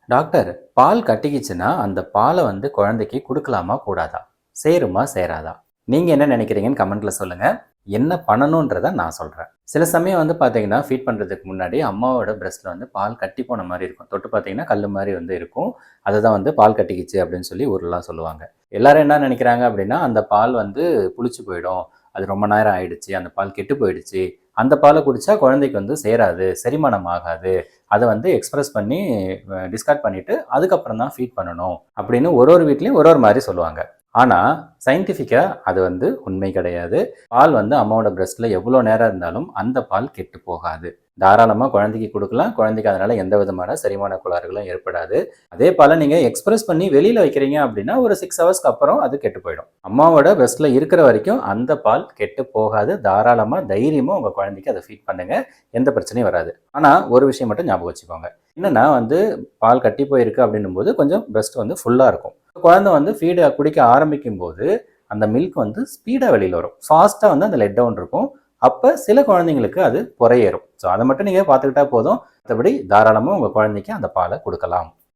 Doctor, பால் கட்டிக்கிச்சுன்னா அந்த பாலை குழந்தைக்கு கொடுக்கலாமா கூடாதா? சேருமா சேராதா? நீங்க என்ன நினைக்கிறீங்கன்னு கமெண்ட்ல சொல்லுங்க. என்ன பண்ணணுன்றத நான் சொல்றேன். சில சமயம் பார்த்தீங்கன்னா, ஃபீட் பண்றதுக்கு முன்னாடி அம்மாவோட பிரஸ்ட்ல பால் கட்டி போன மாரி இருக்கும். தொட்டு பார்த்தீங்கன்னா, கல்லு மாரி இருக்கும். அதுதான் பால் கட்டிக்கிச்சு அப்படின்னு சொல்லி ஊர்லலாம் சொல்லுவாங்க. எல்லாரும் என்ன நினைக்கிறாங்க அப்படின்னா, அந்த பால் புளிச்சு போயிடும். அது ரொம்ப நேரம் ஆயிடுச்சு. அந்த பால் கெட்டு போயிடுச்சு. அந்த பாலை குடிச்சா குழந்தைக்கு சேராது, செரிமானம் ஆகாது. அதை எக்ஸ்பிரஸ் பண்ணி டிஸ்கார்ட் பண்ணிட்டு அதுக்கப்புறம் தான் ஃபீட் பண்ணணும் அப்படின்னு ஒரு வீட்லேயும் ஒரு மாதிரி சொல்லுவாங்க. ஆனால் சயின்டிஃபிக்காக அது உண்மை கிடையாது. பால் அம்மாவோட பிரஸ்ட்டில் எவ்வளோ நேரம் இருந்தாலும் அந்த பால் கெட்டு போகாது. தாராளமாக குழந்தைக்கு கொடுக்கலாம். குழந்தைக்கு அதனால் எந்த விதமான செரிமான கோளாறுகளும் ஏற்படாது. அதே பாலை நீங்கள் எக்ஸ்பிரஸ் பண்ணி வெளியில் வைக்கிறீங்க அப்படின்னா ஒரு 6 ஹவர்ஸ்க்கு அப்புறம் அது கெட்டு போயிடும். அம்மாவோட பிரஸ்ட்டில் இருக்கிற வரைக்கும் அந்த பால் கெட்டு போகாது. தாராளமாக தைரியமாக உங்கள் குழந்தைக்கு அதை ஃபீட் பண்ணுங்கள். எந்த பிரச்சனையும் வராது. ஆனால் ஒரு விஷயம் மட்டும் ஞாபகம் வச்சுக்கோங்க. என்னென்னா பால் கட்டி போயிருக்கு அப்படின்னும் போது கொஞ்சம் பிரஸ்ட் ஃபுல்லாக இருக்கும். குழந்தை ஃபீடை குடிக்க ஆரம்பிக்கும் போது அந்த மில்க் ஸ்பீடாக வெளியில் வரும். ஃபாஸ்ட்டாக அந்த லெட் டவுன் இருக்கும். அப்போ சில குழந்தைங்களுக்கு அது புறையேறும். ஸோ அதை மட்டும் நீங்கள் பார்த்துக்கிட்டா போதும். மற்றபடி தாராளமாக உங்கள் குழந்தைக்கு அந்த பாலை கொடுக்கலாம்.